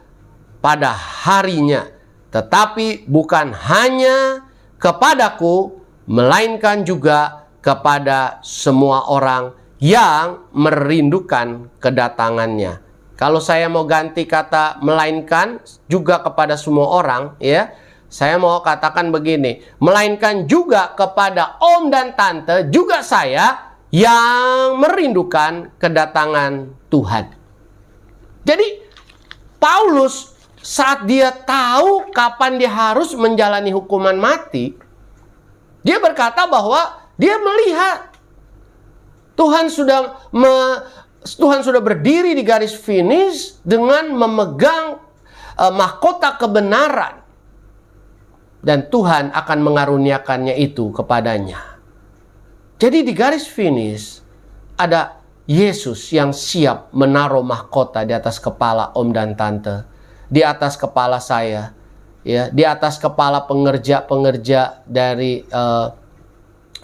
pada harinya. Tetapi bukan hanya kepadaku, melainkan juga kepada semua orang yang merindukan kedatangannya. Kalau saya mau ganti kata melainkan juga kepada semua orang, ya, saya mau katakan begini, melainkan juga kepada Om dan Tante, juga saya yang merindukan kedatangan Tuhan. Jadi Paulus saat dia tahu kapan dia harus menjalani hukuman mati, dia berkata bahwa dia melihat Tuhan sudah berdiri di garis finish dengan memegang mahkota kebenaran, dan Tuhan akan mengaruniakannya itu kepadanya. Jadi di garis finish ada Yesus yang siap menaruh mahkota di atas kepala Om dan Tante, di atas kepala saya, ya, di atas kepala pengerja-pengerja dari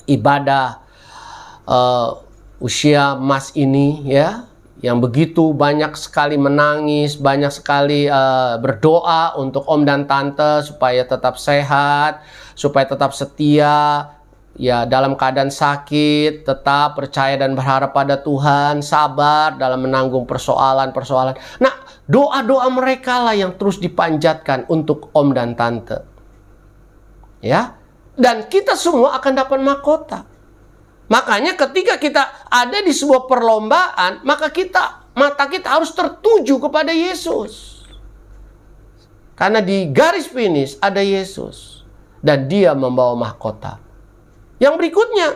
ibadah usia emas ini, ya, yang begitu banyak sekali menangis, banyak sekali berdoa untuk Om dan Tante supaya tetap sehat, supaya tetap setia, ya, dalam keadaan sakit, tetap percaya dan berharap pada Tuhan, sabar dalam menanggung persoalan-persoalan. Nah, doa-doa mereka lah yang terus dipanjatkan untuk Om dan Tante. Ya, dan kita semua akan dapat mahkota. Makanya ketika kita ada di sebuah perlombaan, maka mata kita harus tertuju kepada Yesus. Karena di garis finish ada Yesus dan Dia membawa mahkota. Yang berikutnya,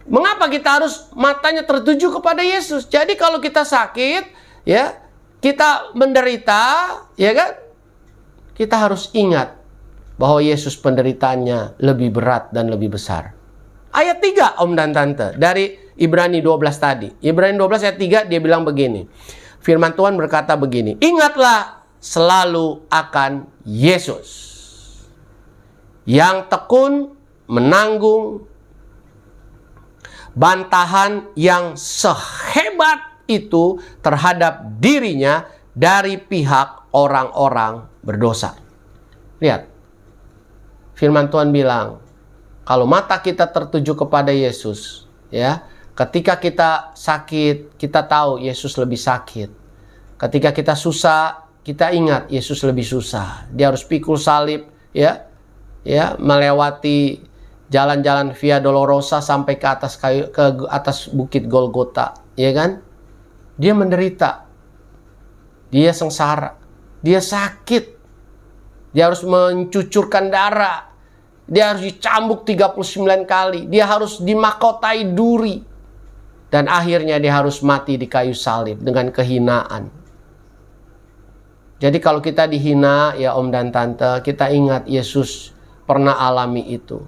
mengapa kita harus matanya tertuju kepada Yesus? Jadi kalau kita sakit, ya, kita menderita, ya kan? Kita harus ingat bahwa Yesus penderitaannya lebih berat dan lebih besar. Ayat 3 Om dan Tante dari Ibrani 12 tadi. Ibrani 12 ayat 3 dia bilang begini. Firman Tuhan berkata begini, ingatlah selalu akan Yesus yang tekun menanggung bantahan yang sehebat itu terhadap dirinya dari pihak orang-orang berdosa. Lihat, firman Tuhan bilang, kalau mata kita tertuju kepada Yesus, ya, ketika kita sakit, kita tahu Yesus lebih sakit. Ketika kita susah, kita ingat Yesus lebih susah. Dia harus pikul salib, ya, melewati jalan-jalan Via Dolorosa sampai ke atas bukit Golgota, ya kan? Dia menderita, dia sengsara, dia sakit, dia harus mencucurkan darah, dia harus dicambuk 39 kali, dia harus dimahkotai duri, dan akhirnya dia harus mati di kayu salib dengan kehinaan. Jadi kalau kita dihina, ya Om dan Tante, kita ingat Yesus pernah alami itu.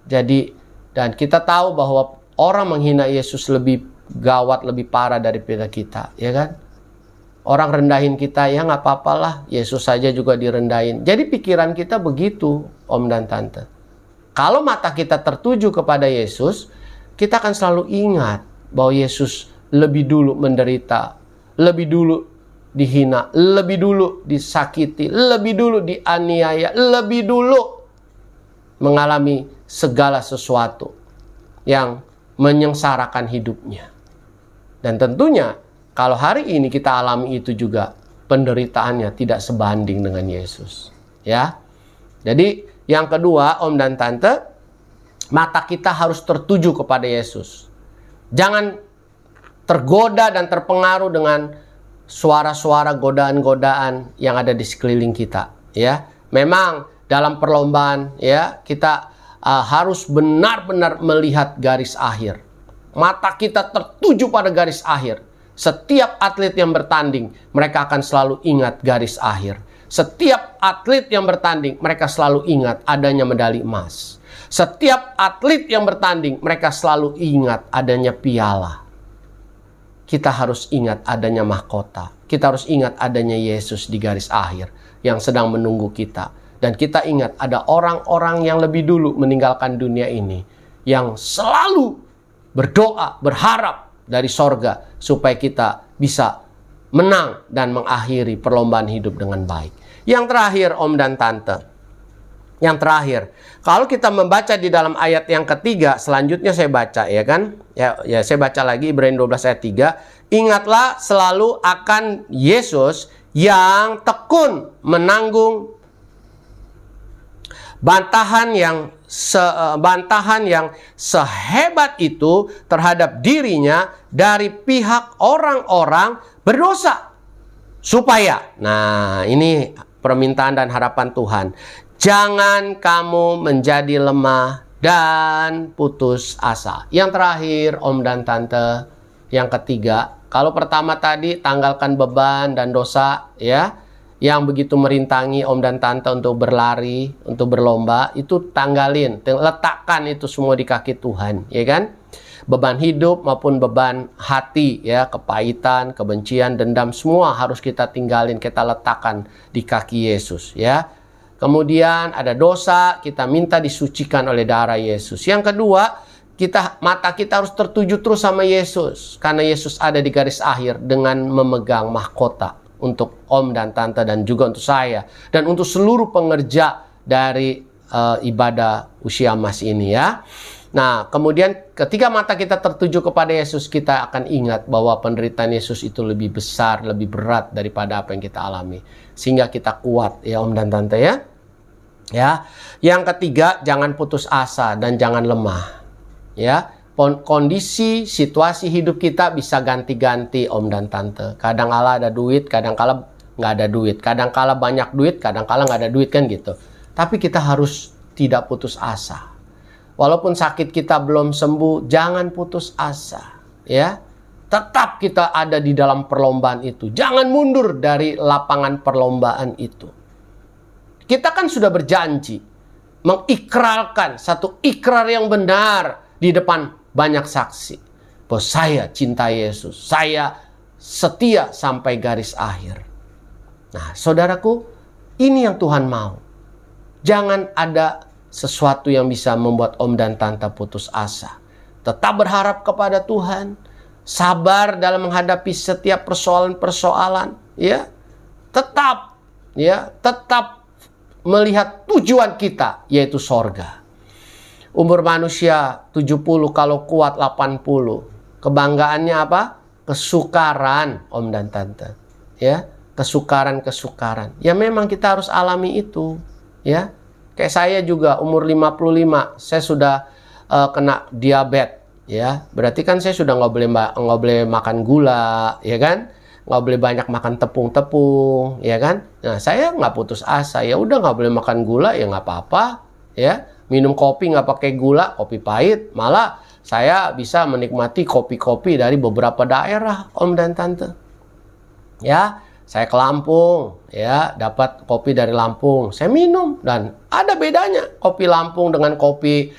Jadi, dan kita tahu bahwa orang menghina Yesus lebih gawat, lebih parah daripada kita, ya kan? Orang rendahin kita, ya nggak apa-apalah, Yesus saja juga direndahin. Jadi pikiran kita begitu, Om dan Tante. Kalau mata kita tertuju kepada Yesus, kita akan selalu ingat bahwa Yesus lebih dulu menderita, lebih dulu dihina, lebih dulu disakiti, lebih dulu dianiaya, lebih dulu mengalami segala sesuatu yang menyengsarakan hidupnya. Dan tentunya kalau hari ini kita alami itu juga, penderitaannya tidak sebanding dengan Yesus. Ya. Jadi yang kedua, Om dan Tante, mata kita harus tertuju kepada Yesus. Jangan tergoda dan terpengaruh dengan suara-suara godaan-godaan yang ada di sekeliling kita, ya. Memang dalam perlombaan, ya, kita harus benar-benar melihat garis akhir. Mata kita tertuju pada garis akhir. Setiap atlet yang bertanding, mereka akan selalu ingat garis akhir. Setiap atlet yang bertanding, mereka selalu ingat adanya medali emas. Setiap atlet yang bertanding, mereka selalu ingat adanya piala. Kita harus ingat adanya mahkota. Kita harus ingat adanya Yesus di garis akhir yang sedang menunggu kita. Dan kita ingat ada orang-orang yang lebih dulu meninggalkan dunia ini, yang selalu berdoa, berharap dari sorga supaya kita bisa menang dan mengakhiri perlombaan hidup dengan baik. Yang terakhir, Om dan Tante. Yang terakhir, kalau kita membaca di dalam ayat yang ketiga, selanjutnya saya baca, ya kan? Ya, saya baca lagi Ibrani 12 ayat 3. Ingatlah selalu akan Yesus yang tekun menanggung bantahan yang sehebat itu terhadap dirinya dari pihak orang-orang berdosa. Supaya, nah ini permintaan dan harapan Tuhan, jangan kamu menjadi lemah dan putus asa. Yang terakhir, Om dan Tante, yang ketiga, kalau pertama tadi tanggalkan beban dan dosa, ya, yang begitu merintangi Om dan Tante untuk berlari, untuk berlomba, itu tanggalin, letakkan itu semua di kaki Tuhan, ya kan? Beban hidup maupun beban hati, ya, kepahitan, kebencian, dendam, semua harus kita tinggalin, kita letakkan di kaki Yesus, ya. Kemudian ada dosa, kita minta disucikan oleh darah Yesus. Yang kedua, mata kita harus tertuju terus sama Yesus, karena Yesus ada di garis akhir dengan memegang mahkota untuk Om dan Tante dan juga untuk saya dan untuk seluruh pengerja dari ibadah usia emas ini, ya. Nah, kemudian ketika mata kita tertuju kepada Yesus, kita akan ingat bahwa penderitaan Yesus itu lebih besar, lebih berat daripada apa yang kita alami. Sehingga kita kuat, ya Om dan Tante, ya. Ya. Yang ketiga, jangan putus asa dan jangan lemah. Ya, kondisi, situasi hidup kita bisa ganti-ganti om dan tante. Kadang kala ada duit, kadang kala nggak ada duit. Kadang kala banyak duit, kadang kala nggak ada duit kan gitu. Tapi kita harus tidak putus asa. Walaupun sakit kita belum sembuh, jangan putus asa. Ya, tetap kita ada di dalam perlombaan itu. Jangan mundur dari lapangan perlombaan itu. Kita kan sudah berjanji mengikrarkan satu ikrar yang benar di depan banyak saksi bahwa saya cinta Yesus, saya setia sampai garis akhir. Nah, saudaraku, ini yang Tuhan mau. Jangan ada sesuatu yang bisa membuat om dan tante putus asa. Tetap berharap kepada Tuhan, sabar dalam menghadapi setiap persoalan-persoalan, ya. Tetap melihat tujuan kita, yaitu sorga. Umur manusia 70, kalau kuat 80. Kebanggaannya apa? Kesukaran, om dan tante. Ya, kesukaran. Ya memang kita harus alami itu, ya. Kayak saya juga umur 55, saya sudah kena diabetes, ya. Berarti kan saya sudah nggak boleh makan gula, ya kan? Nggak boleh banyak makan tepung-tepung, ya kan? Nah, saya nggak putus asa. Ya udah, nggak boleh makan gula, ya nggak apa-apa, ya. Minum kopi nggak pakai gula, kopi pahit. Malah saya bisa menikmati kopi-kopi dari beberapa daerah, om dan tante. Ya, saya ke Lampung, ya, dapat kopi dari Lampung. Saya minum dan ada bedanya kopi Lampung dengan kopi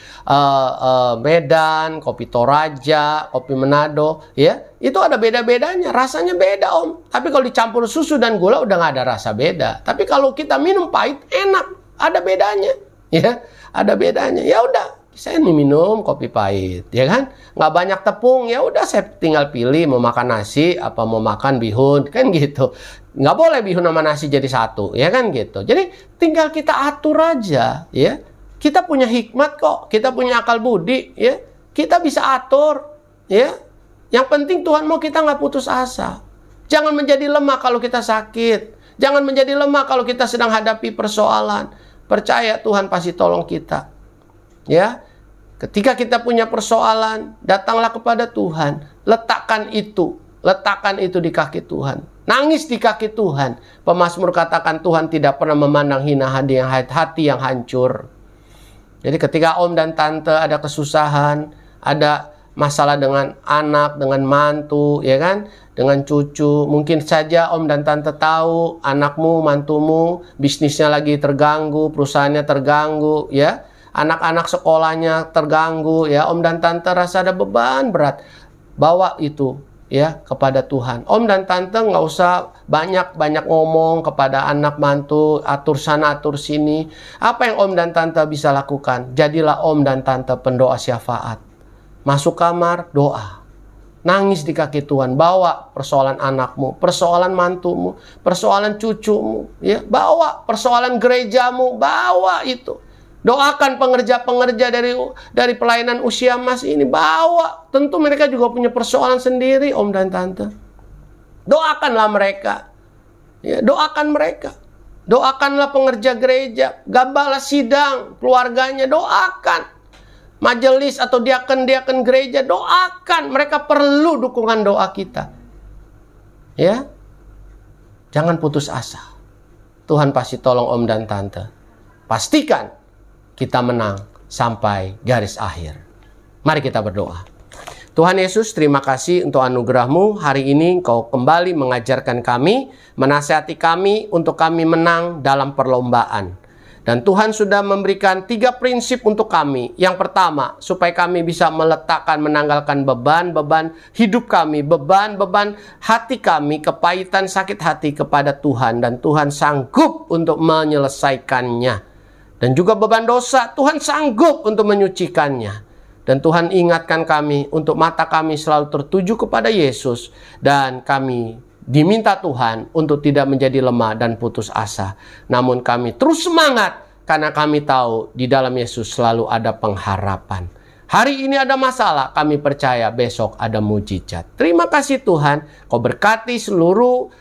Medan, kopi Toraja, kopi Manado, ya. Itu ada beda-bedanya, rasanya beda, om. Tapi kalau dicampur susu dan gula udah nggak ada rasa beda. Tapi kalau kita minum pahit, enak, ada bedanya, ya. Ada bedanya. Ya udah, saya minum kopi pahit, ya kan? Nggak banyak tepung, ya udah saya tinggal pilih mau makan nasi apa mau makan bihun, kan gitu. Nggak boleh bihun sama nasi jadi satu, ya kan gitu. Jadi tinggal kita atur aja, ya. Kita punya hikmat kok, kita punya akal budi, ya. Kita bisa atur, ya. Yang penting Tuhan mau kita nggak putus asa. Jangan menjadi lemah kalau kita sakit. Jangan menjadi lemah kalau kita sedang hadapi persoalan. Percaya Tuhan pasti tolong kita. Ya. Ketika kita punya persoalan, datanglah kepada Tuhan. Letakkan itu di kaki Tuhan. Nangis di kaki Tuhan. Pemazmur katakan Tuhan tidak pernah memandang hina hati yang hancur. Jadi ketika om dan tante ada kesusahan, ada masalah dengan anak, dengan mantu, ya kan? Dengan cucu. Mungkin saja om dan tante tahu anakmu, mantumu, bisnisnya lagi terganggu, perusahaannya terganggu, ya. Anak-anak sekolahnya terganggu, ya. Om dan tante rasa ada beban berat. Bawa itu, ya, kepada Tuhan. Om dan tante nggak usah banyak ngomong kepada anak mantu, atur sana, atur sini. Apa yang om dan tante bisa lakukan? Jadilah om dan tante pendoa syafaat. Masuk kamar, doa. Nangis di kaki Tuhan. Bawa persoalan anakmu, persoalan mantumu, persoalan cucumu, ya. Bawa persoalan gerejamu, bawa itu. Doakan pengerja-pengerja dari pelayanan usia emas ini, bawa. Tentu mereka juga punya persoalan sendiri, om dan tante. Doakanlah mereka. Ya, doakan mereka. Doakanlah pengerja gereja, gembala sidang, keluarganya, doakan. Majelis atau diaken-diaken gereja, doakan. Mereka perlu dukungan doa kita. Ya. Jangan putus asa. Tuhan pasti tolong om dan tante. Pastikan kita menang sampai garis akhir. Mari kita berdoa. Tuhan Yesus, terima kasih untuk anugerah-Mu. Hari ini Engkau kembali mengajarkan kami, menasihati kami untuk kami menang dalam perlombaan. Dan Tuhan sudah memberikan 3 prinsip untuk kami. Yang pertama, supaya kami bisa meletakkan, menanggalkan beban-beban hidup kami, beban-beban hati kami, kepahitan sakit hati kepada Tuhan. Dan Tuhan sanggup untuk menyelesaikannya. Dan juga beban dosa, Tuhan sanggup untuk menyucikannya. Dan Tuhan ingatkan kami untuk mata kami selalu tertuju kepada Yesus. Dan kami diminta Tuhan untuk tidak menjadi lemah dan putus asa. Namun kami terus semangat karena kami tahu di dalam Yesus selalu ada pengharapan. Hari ini ada masalah, kami percaya besok ada mujizat. Terima kasih Tuhan, Kau berkati seluruh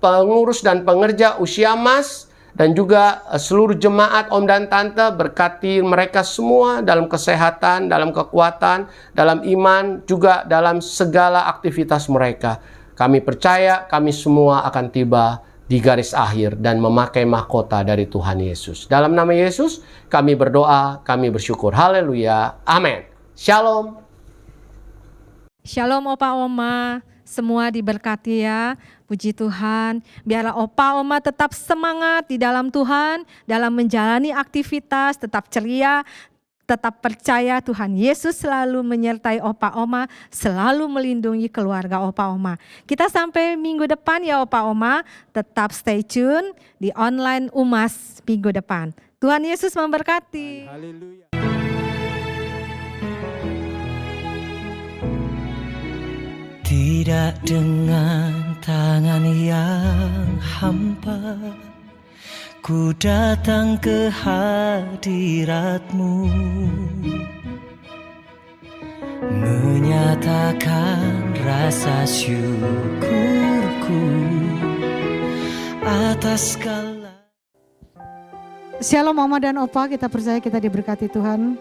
pengurus dan pengerja usia emas Dan juga seluruh jemaat Om dan Tante, berkati mereka semua dalam kesehatan, dalam kekuatan, dalam iman, juga dalam segala aktivitas mereka. Kami percaya kami semua akan tiba di garis akhir dan memakai mahkota dari Tuhan Yesus. Dalam nama Yesus kami berdoa, kami bersyukur. Haleluya. Amin. Shalom. Shalom Opa Oma, semua diberkati ya, puji Tuhan. Biarlah Opa Oma tetap semangat di dalam Tuhan, dalam menjalani aktivitas, tetap ceria, tetap percaya Tuhan Yesus selalu menyertai Opa Oma, selalu melindungi keluarga Opa Oma. Kita sampai minggu depan ya Opa Oma, tetap stay tune di online UMAS minggu depan. Tuhan Yesus memberkati. Haleluya. Tidak dengan tangan yang hampa, ku datang ke hadirat-Mu, menyatakan rasa syukurku atas segala. Shalom Mama dan Opa, kita percaya kita diberkati Tuhan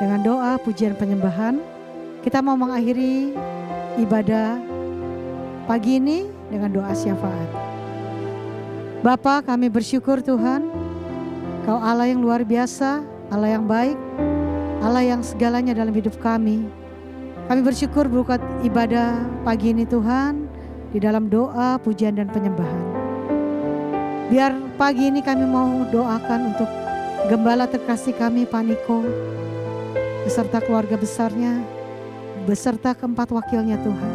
dengan doa, pujian, penyembahan. Kita mau mengakhiri ibadah pagi ini dengan doa syafaat. Bapa, kami bersyukur Tuhan, Kau Allah yang luar biasa, Allah yang baik, Allah yang segalanya dalam hidup kami. Kami bersyukur berkat ibadah pagi ini Tuhan, di dalam doa, pujian dan penyembahan. Biar pagi ini kami mau doakan untuk gembala terkasih kami Pak Niko, beserta keluarga besarnya, beserta keempat wakilnya Tuhan.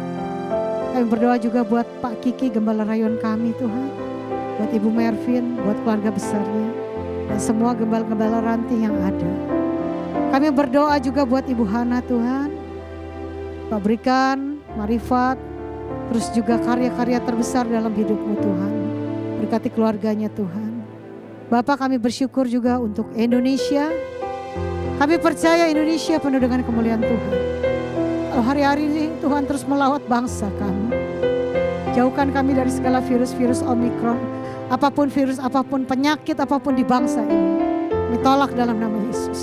Kami berdoa juga buat Pak Kiki, gembala rayon kami Tuhan, buat Ibu Mervin, buat keluarga besarnya, dan semua gembala-gembala ranting yang ada. Kami berdoa juga buat Ibu Hana Tuhan, Kau berikan marifat, terus juga karya-karya terbesar dalam hidupmu Tuhan. Berkati keluarganya Tuhan. Bapak, kami bersyukur juga untuk Indonesia. Kami percaya Indonesia penuh dengan kemuliaan Tuhan. Kalau hari-hari ini Tuhan terus melawat bangsa kami. Jauhkan kami dari segala virus-virus Omikron. Apapun virus, apapun penyakit, apapun di bangsa ini. Kami tolak dalam nama Yesus.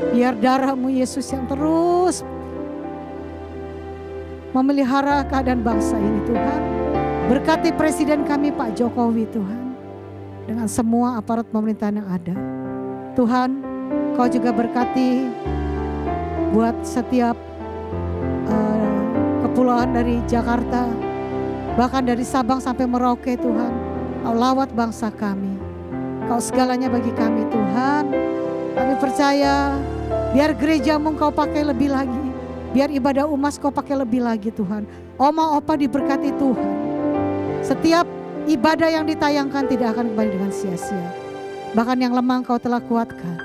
Biar darah-Mu Yesus yang terus memelihara keadaan bangsa ini Tuhan. Berkati Presiden kami Pak Jokowi Tuhan. Dengan semua aparat pemerintahan yang ada. Tuhan, Kau juga berkati buat setiap kepulauan dari Jakarta, bahkan dari Sabang sampai Merauke Tuhan. Kau lawat bangsa kami. Kau segalanya bagi kami Tuhan. Kami percaya biar gereja-Mu Kau pakai lebih lagi. Biar ibadah UMAS Kau pakai lebih lagi Tuhan. Oma opa diberkati Tuhan. Setiap ibadah yang ditayangkan tidak akan kembali dengan sia-sia. Bahkan yang lemah Kau telah kuatkan.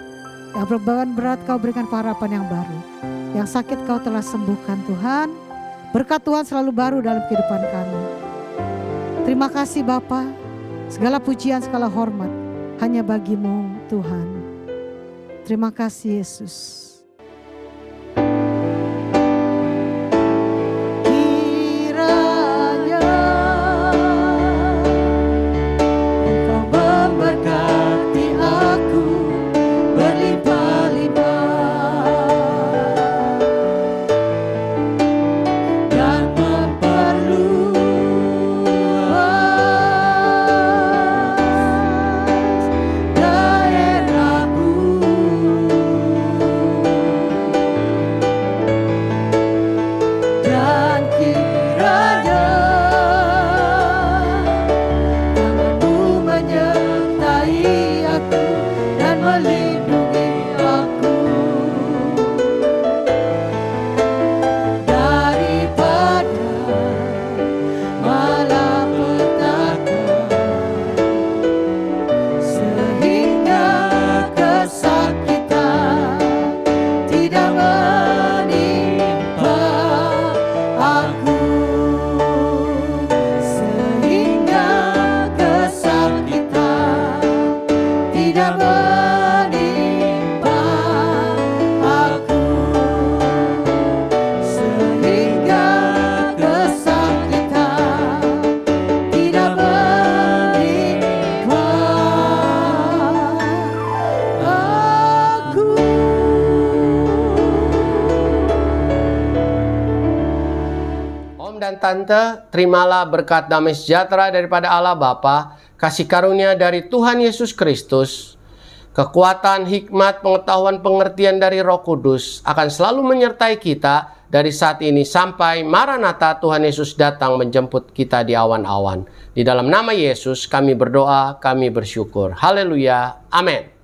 Yang berbeban berat Kau berikan harapan yang baru. Yang sakit Kau telah sembuhkan Tuhan. Berkat Tuhan selalu baru dalam kehidupan kami. Terima kasih Bapa. Segala pujian, segala hormat hanya bagi-Mu Tuhan. Terima kasih Yesus. tante, terimalah berkat damai sejahtera daripada Allah Bapa, kasih karunia dari Tuhan Yesus Kristus, kekuatan, hikmat, pengetahuan, pengertian dari Roh Kudus akan selalu menyertai kita dari saat ini sampai Maranatha Tuhan Yesus datang menjemput kita di awan-awan. Di dalam nama Yesus kami berdoa, kami bersyukur. Haleluya. Amin.